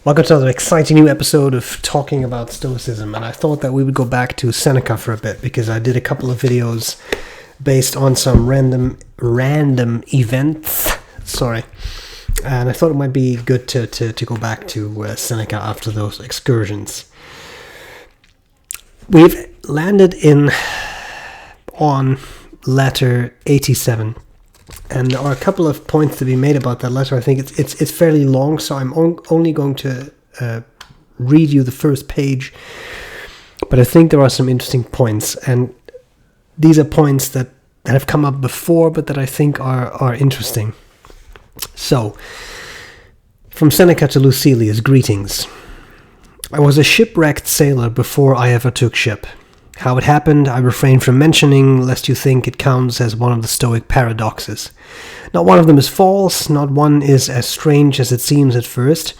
Welcome to another exciting new episode of Talking About Stoicism, and I thought that we would go back to Seneca for a bit because I did a couple of videos based on some random events. And I thought it might be good to go back to Seneca after those excursions. We've landed on letter 87. And there are a couple of points to be made about that letter. I think it's fairly long, so I'm only going to read you the first page. But I think there are some interesting points, and these are points that have come up before, but that I think are interesting. So, from Seneca to Lucilius, greetings. I was a shipwrecked sailor before I ever took ship. How it happened, I refrain from mentioning, lest you think it counts as one of the Stoic paradoxes. Not one of them is false, not one is as strange as it seems at first.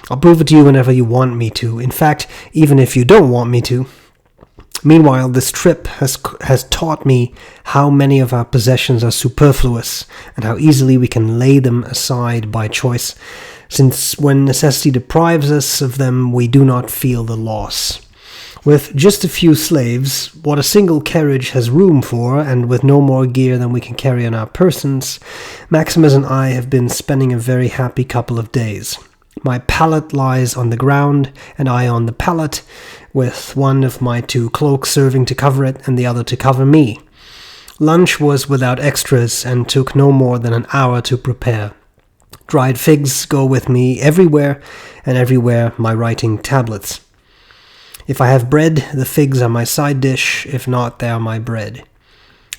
I'll prove it to you whenever you want me to. In fact, even if you don't want me to. Meanwhile, this trip has taught me how many of our possessions are superfluous, and how easily we can lay them aside by choice, since when necessity deprives us of them, we do not feel the loss. With just a few slaves, what a single carriage has room for, and with no more gear than we can carry on our persons, Maximus and I have been spending a very happy couple of days. My pallet lies on the ground, and I on the pallet, with one of my two cloaks serving to cover it, and the other to cover me. Lunch was without extras, and took no more than an hour to prepare. Dried figs go with me everywhere, and everywhere my writing tablets. If I have bread, the figs are my side dish, if not, they are my bread.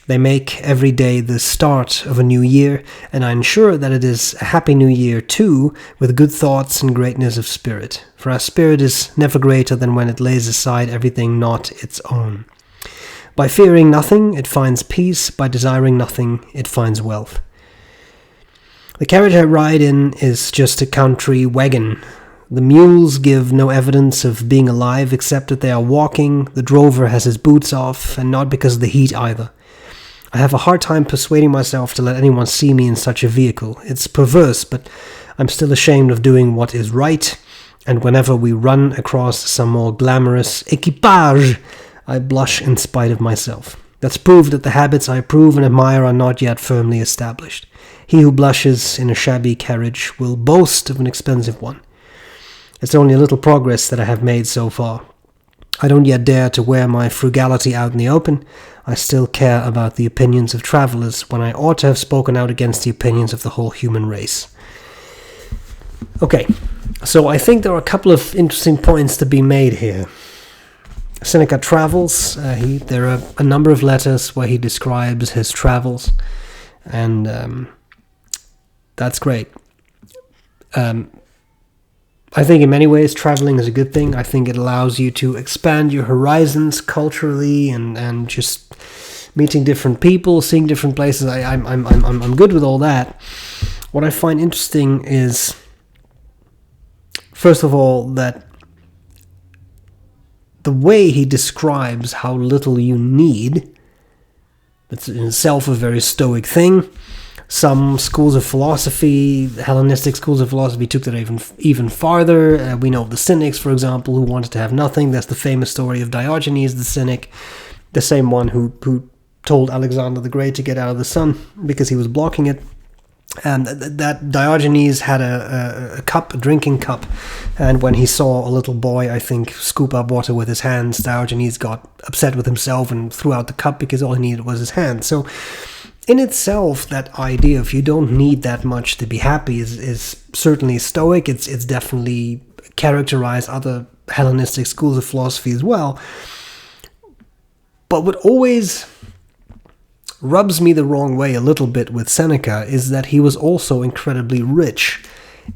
They make every day the start of a new year, and I ensure that it is a happy new year too, with good thoughts and greatness of spirit. For our spirit is never greater than when it lays aside everything not its own. By fearing nothing, it finds peace. By desiring nothing, it finds wealth. The carriage I ride in is just a country wagon. The mules give no evidence of being alive except that they are walking. The drover has his boots off, and not because of the heat either. I have a hard time persuading myself to let anyone see me in such a vehicle. It's perverse, but I'm still ashamed of doing what is right, and whenever we run across some more glamorous equipage, I blush in spite of myself. That's proof that the habits I approve and admire are not yet firmly established. He who blushes in a shabby carriage will boast of an expensive one. It's only a little progress that I have made so far. I don't yet dare to wear my frugality out in the open. I still care about the opinions of travelers when I ought to have spoken out against the opinions of the whole human race. Okay, so I think there are a couple of interesting points to be made here. Seneca travels. There are a number of letters where he describes his travels, and that's great. I think in many ways traveling is a good thing. I think it allows you to expand your horizons culturally and just meeting different people, seeing different places. I'm good with all that. What I find interesting is, first of all, that the way he describes how little you need, it's in itself a very Stoic thing. Some schools of philosophy, Hellenistic schools of philosophy, took that even farther. We know of the Cynics, for example, who wanted to have nothing. That's the famous story of Diogenes the Cynic, the same one who told Alexander the Great to get out of the sun because he was blocking it. And that Diogenes had a drinking cup, and when he saw a little boy, I think, scoop up water with his hands, Diogenes got upset with himself and threw out the cup because all he needed was his hand. So in itself, that idea of you don't need that much to be happy is certainly Stoic. It's definitely characterized other Hellenistic schools of philosophy as well. But what always rubs me the wrong way a little bit with Seneca is that he was also incredibly rich.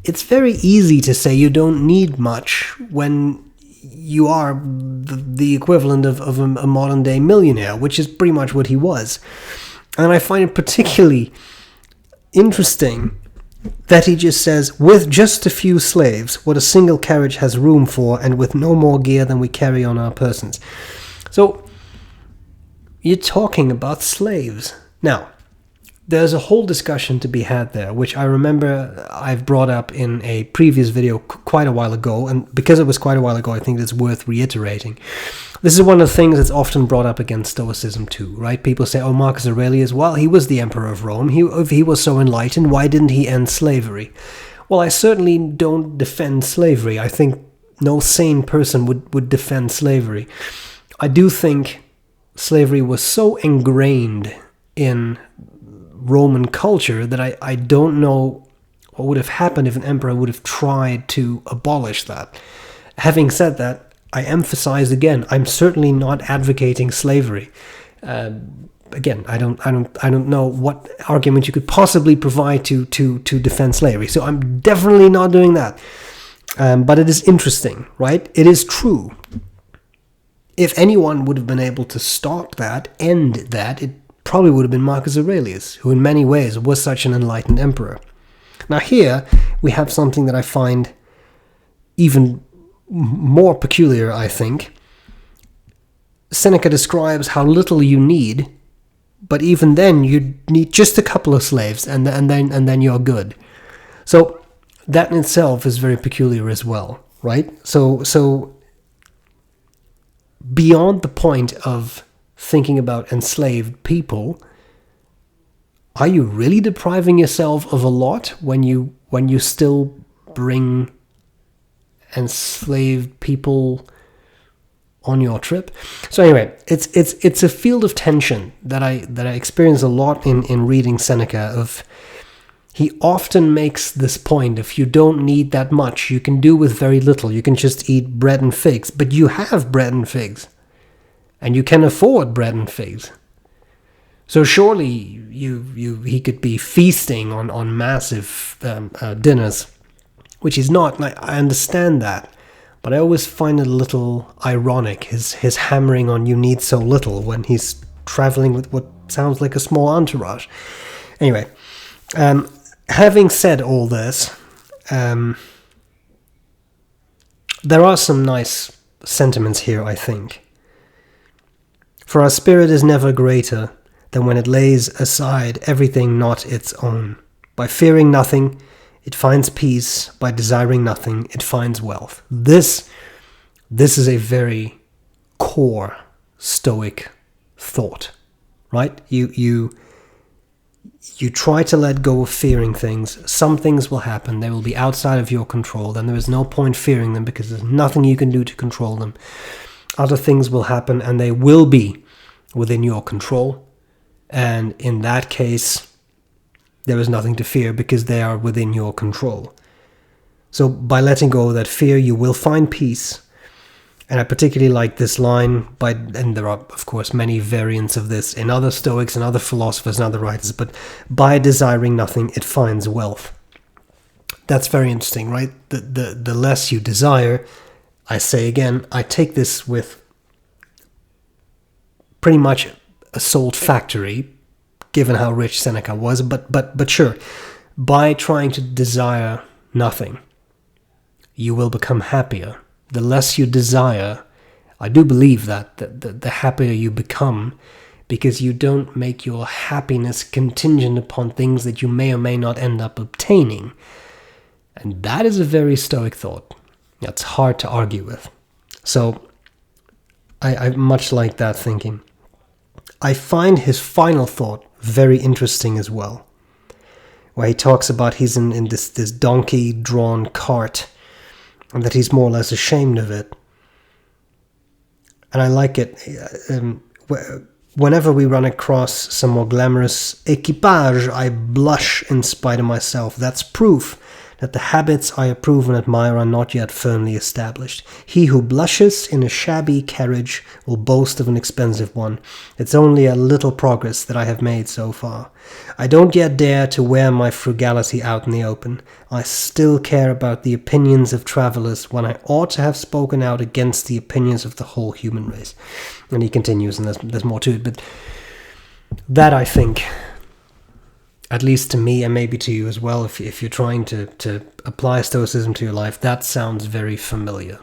It's very easy to say you don't need much when you are the equivalent of a modern-day millionaire, which is pretty much what he was. And I find it particularly interesting that he just says, with just a few slaves, what a single carriage has room for, and with no more gear than we carry on our persons. So, you're talking about slaves. Now, there's a whole discussion to be had there, which I remember I've brought up in a previous video quite a while ago, and because it was quite a while ago, I think it's worth reiterating. This is one of the things that's often brought up against Stoicism too, right? People say, oh, Marcus Aurelius, well, he was the emperor of Rome. If he was so enlightened, why didn't he end slavery? Well, I certainly don't defend slavery. I think no sane person would defend slavery. I do think slavery was so ingrained in Roman culture that I don't know what would have happened if an emperor would have tried to abolish that. Having said that, I emphasize again, I'm certainly not advocating slavery. Again, I don't know what argument you could possibly provide to defend slavery. So I'm definitely not doing that. But it is interesting, right? It is true. If anyone would have been able to stop that, end that, it probably would have been Marcus Aurelius, who in many ways was such an enlightened emperor. Now here we have something that I find even more peculiar, I think. Seneca describes how little you need, but even then you need just a couple of slaves, and then you're good. So that in itself is very peculiar as well, right? So beyond the point of thinking about enslaved people, are you really depriving yourself of a lot when you still bring enslaved people on your trip? So anyway, it's a field of tension that I experience a lot in reading Seneca. Of he often makes this point: if you don't need that much, you can do with very little. You can just eat bread and figs, but you have bread and figs, and you can afford bread and figs. So surely he could be feasting on massive dinners, which he's not. And I understand that, but I always find it a little ironic, his hammering on you need so little when he's traveling with what sounds like a small entourage. Anyway, having said all this, there are some nice sentiments here, I think. For our spirit is never greater than when it lays aside everything not its own. By fearing nothing, it finds peace. By desiring nothing, it finds wealth. This is a very core Stoic thought, right? You try to let go of fearing things. Some things will happen. They will be outside of your control. Then there is no point fearing them because there's nothing you can do to control them. Other things will happen and they will be within your control. And in that case, there is nothing to fear because they are within your control. So by letting go of that fear, you will find peace. And I particularly like this line, and there are, of course, many variants of this in other Stoics and other philosophers and other writers, but by desiring nothing, it finds wealth. That's very interesting, right? The less you desire, I say again, I take this with pretty much a salt factory, given how rich Seneca was, but sure, by trying to desire nothing, you will become happier. The less you desire, I do believe that the happier you become, because you don't make your happiness contingent upon things that you may or may not end up obtaining. And that is a very Stoic thought. That's hard to argue with. So I much like that thinking. I find his final thought very interesting as well, where he talks about he's in this donkey-drawn cart, and that he's more or less ashamed of it. And I like it. Whenever we run across some more glamorous equipage, I blush in spite of myself. That's proof that the habits I approve and admire are not yet firmly established. He who blushes in a shabby carriage will boast of an expensive one. It's only a little progress that I have made so far. I don't yet dare to wear my frugality out in the open. I still care about the opinions of travelers when I ought to have spoken out against the opinions of the whole human race. And he continues, and there's more to it, but that, I think, at least to me, and maybe to you as well, if you're trying to apply Stoicism to your life, that sounds very familiar,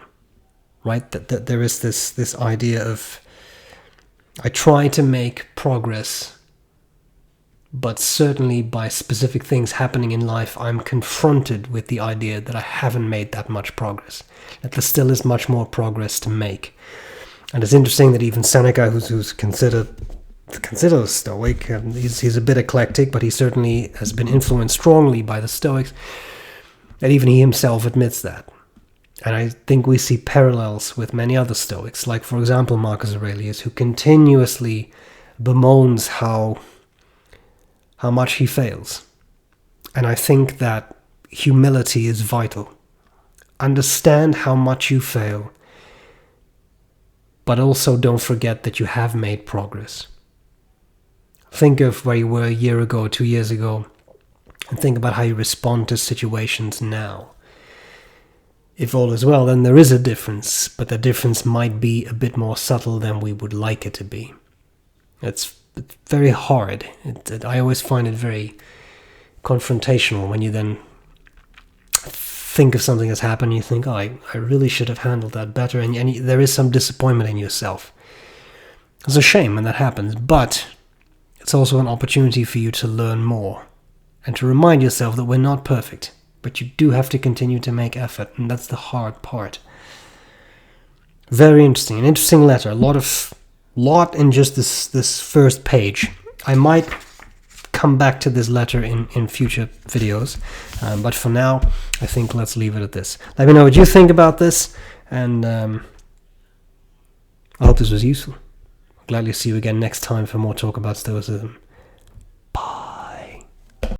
right? That there is this idea of, I try to make progress but certainly by specific things happening in life, I'm confronted with the idea that I haven't made that much progress, that there still is much more progress to make. And it's interesting that even Seneca, who's considered a Stoic, he's a bit eclectic, but he certainly has been influenced strongly by the Stoics, that even he himself admits that. And I think we see parallels with many other Stoics, like, for example, Marcus Aurelius, who continuously bemoans how much he fails. And I think that humility is vital. Understand how much you fail, but also don't forget that you have made progress. Think of where you were a year ago, 2 years ago, and think about how you respond to situations now. If all is well, then there is a difference, but the difference might be a bit more subtle than we would like it to be. It's very hard. I always find it very confrontational when you then think of something that's happened and you think, oh, I really should have handled that better, and there is some disappointment in yourself. It's a shame when that happens, but it's also an opportunity for you to learn more and to remind yourself that we're not perfect, but you do have to continue to make effort, and that's the hard part. Very interesting. An interesting letter. A lot in just this first page. I might come back to this letter in future videos, but for now, I think let's leave it at this. Let me know what you think about this, and I hope this was useful. I'll gladly see you again next time for more talk about Stoicism.